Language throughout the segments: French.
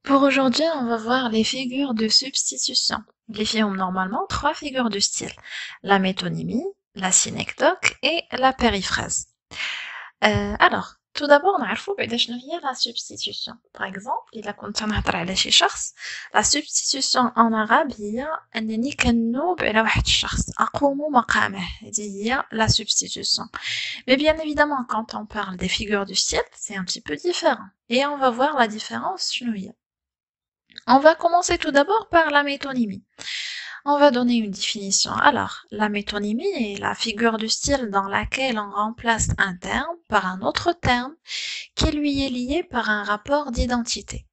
Pour aujourd'hui, on va voir les figures de substitution. Les filles ont normalement trois figures de style. La métonymie, la synecdoque et la périphrase. Tout d'abord, on va voir la substitution. Par exemple, il a la substitution en arabe, il y a la substitution. Mais bien évidemment, quand on parle des figures de style, c'est un petit peu différent. Et on va voir la différence. On va commencer tout d'abord par la métonymie. On va donner une définition. Alors, la métonymie est la figure de style dans laquelle on remplace un terme par un autre terme qui lui est lié par un rapport d'identité.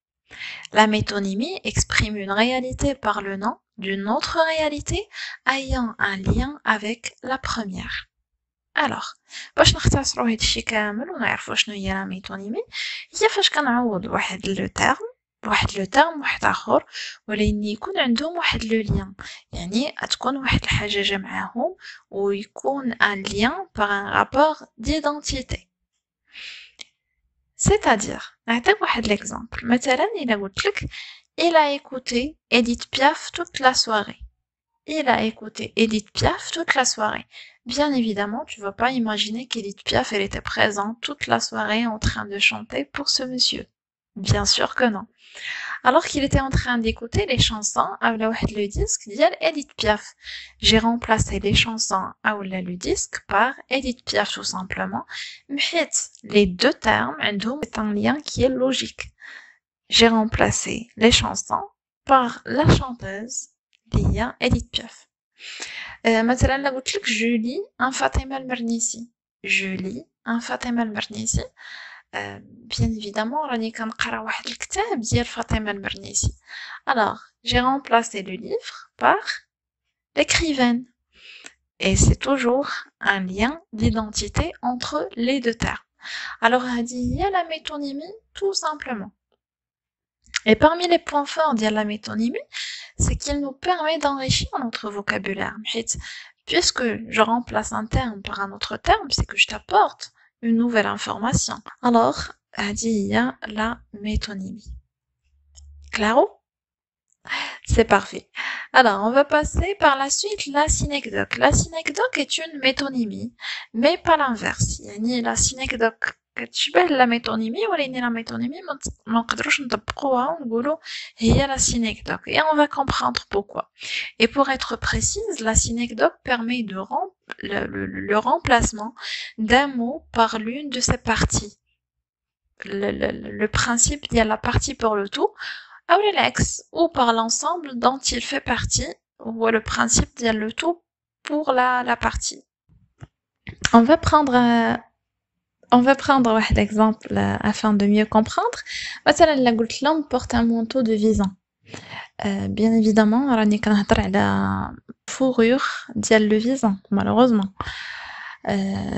La métonymie exprime une réalité par le nom d'une autre réalité ayant un lien avec la première. Alors, باش نختصروا هادشي كامل ونعرفوا شنو هي لا ميتونيمي هي فاش كنعوض واحد لو تيرم واحد اخر ولكن يكون عندهم واحد لو لين، يعني تكون واحد الحاجه جمعاهم ويكون ان لين par un rapport d'identité. C'est-à-dire نعطيك واحد l'exemple. مثلا إلا قلت لك il a écouté Edith Piaf toute la soirée. Il a écouté Edith Piaf toute la soirée. Bien évidemment, tu vas pas imaginer qu'Edith Piaf, elle était présente toute la soirée en train de chanter pour ce monsieur. Bien sûr que non. Alors qu'il était en train d'écouter les chansons, le disque ديال Edith Piaf. J'ai remplacé les chansons le disque par Edith Piaf tout simplement. Mais les deux termes, c'est un lien qui est logique. J'ai remplacé les chansons par la chanteuse هي Edith Piaf. مثلا لا قلت لك je lis un Fatima al-Mernissi. Je lis un Fatima al-Mernissi. Bien évidemment راني كنقرا واحد الكتاب ديال فاطمة المرنيسي. Alors, j'ai remplacé le livre par l'écrivaine. Et c'est toujours un lien d'identité entre les deux termes. Alors, il y a la métonymie tout simplement. Et parmi les points forts de la métonymie, c'est qu'il nous permet d'enrichir notre vocabulaire. Puisque je remplace un terme par un autre terme, c'est que je t'apporte une nouvelle information. Alors, il y a la métonymie. Claro? C'est parfait. Alors, on va passer par la suite la synecdoque. La synecdoque est une métonymie, mais pas l'inverse. يعني la synecdoque كتشبه لا ميتونيمي ولكن لا ميتونيمي ما نقدروش نطبقوها ونقولوا هي لا synecdoque. Et on va comprendre pourquoi. Et pour être précise, la synecdoque permet le remplacement d'un mot par l'une de ses parties. Le principe il y a la partie pour le tout ou l'ex ou par l'ensemble dont il fait partie, ou le principe il y a le tout pour la partie. On va prendre un exemple afin de mieux comprendre. مثلا لا قلت l'homme porte un manteau de vison. Bien évidemment راني كنهضر على fourrure ديال le vison malheureusement.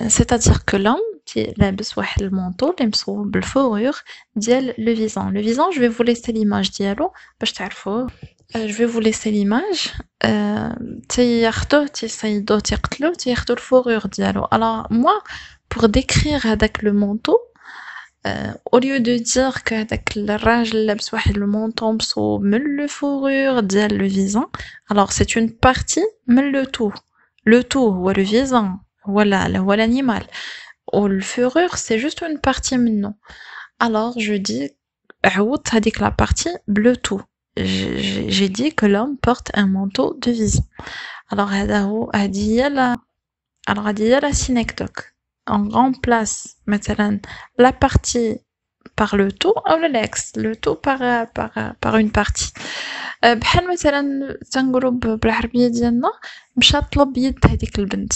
C'est-à-dire que l'homme لابس واحد المونطو اللي مصوب بالفورور ديال le vison. Le vison, je vais vous laisser l'image ديالو باش تعرفوه. Je vais vous laisser l'image. تياخدوه تيصيدوه تيقتلوه تياخدو الفورور ديالو. Alors moi, pour décrire هذاك le manteau, au lieu de dire que هذاك الراجل لابس واحد المونطو مصوب من le fourrure ديال le vison, alors c'est une partie من le tout. Le tout هو le vison, هو l'animal. Ou le fourrure, c'est juste une partie منه. Alors je dis عوض هذيك la partie bleu tout. J'ai dit que l'homme porte un manteau de vison. Alors هذه هي la synecdoque. On remplace مثلا la partie par le tout ou l'ex, le tout par une partie. بحال مثلا تنقولوا بالعربيه ديالنا مشى طلب يد هذيك البنت.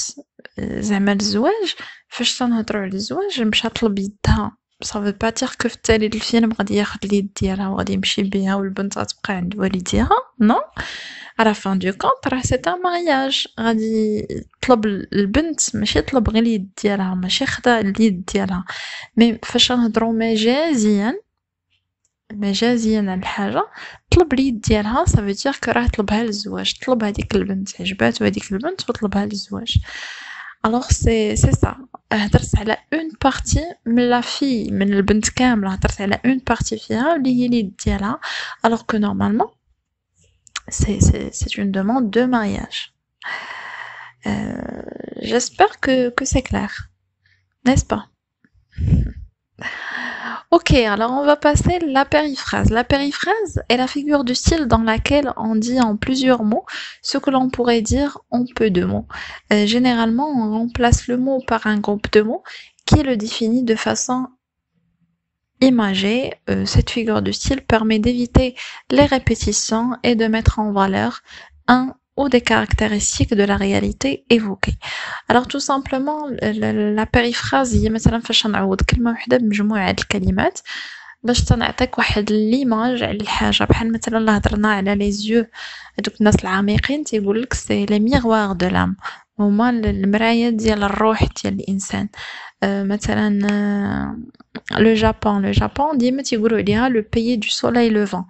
زعما الزواج فاش تنهضروا على الزواج مشى طلب يدها. ça veut pas dire que في التالي الفيلم غادي ياخذ اليد ديالها وغادي يمشي بها والبنت غتبقى عند والديها. non, à la fin du compte راه c'est un mariage. غادي طلب البنت ماشي طلب غير اليد ديالها ماشي خدا اليد ديالها. مي فاش نهضروا مجازيا على الحاجه طلب اليد ديالها ça veut dire que راه طلبها للزواج. طلب هذيك البنت عجباتو هذيك البنت وطلبها للزواج. Alors c'est ça. هدرت على une partie من la fille من البنت كاملة هدرت على une partie فيها اللي هي اليد ديالها alors que normalement c'est une demande de mariage. J'espère que c'est clair, n'est-ce pas? Ok, alors on va passer la périphrase. La périphrase est la figure de style dans laquelle on dit en plusieurs mots ce que l'on pourrait dire en peu de mots. Généralement, on remplace le mot par un groupe de mots qui le définit de façon imagée. Cette figure de style permet d'éviter les répétitions et de mettre en valeur un ou des caractéristiques de la réalité évoquée. Alors tout simplement la périphrase هي مثلا فاش نعوض كلمة واحدة بمجموعة الكلمات باش تنعطيك واحد ليماج على الحاجة بحال مثلا لا هضرنا على لي زيو هذوك الناس العميقين تيقولك سي لي ميغوار دو لام هما المراية ديال الروح ديال الانسان. مثلا لو جابون ديما تيقولوا عليها لو بيي دو سولاي لوفون.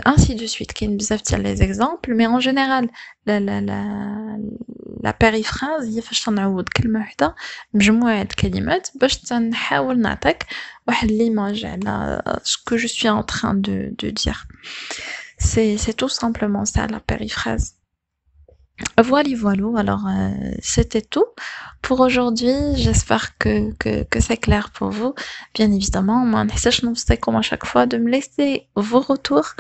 Ainsi de suite كاين بزاف ديال لي زيكزامبل مي اون جينيرال لا بيريفراز هي فاش تنعوض كلمه وحده مجموعه كلمات باش تنحاول نعطيك واحد ليماج على ce que je suis en train de dire. C'est tout simplement ça la périphrase. Voilà, alors c'était tout pour aujourd'hui. J'espère que c'est clair pour vous. Bien évidemment, moi, je comme à chaque fois de me laisser vos retours,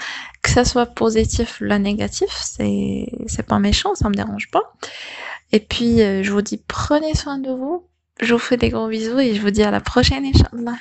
que ça soit positif ou négatif, c'est pas méchant, ça me dérange pas. Et puis, je vous dis prenez soin de vous. Je vous fais des gros bisous et je vous dis à la prochaine, Inch'Allah.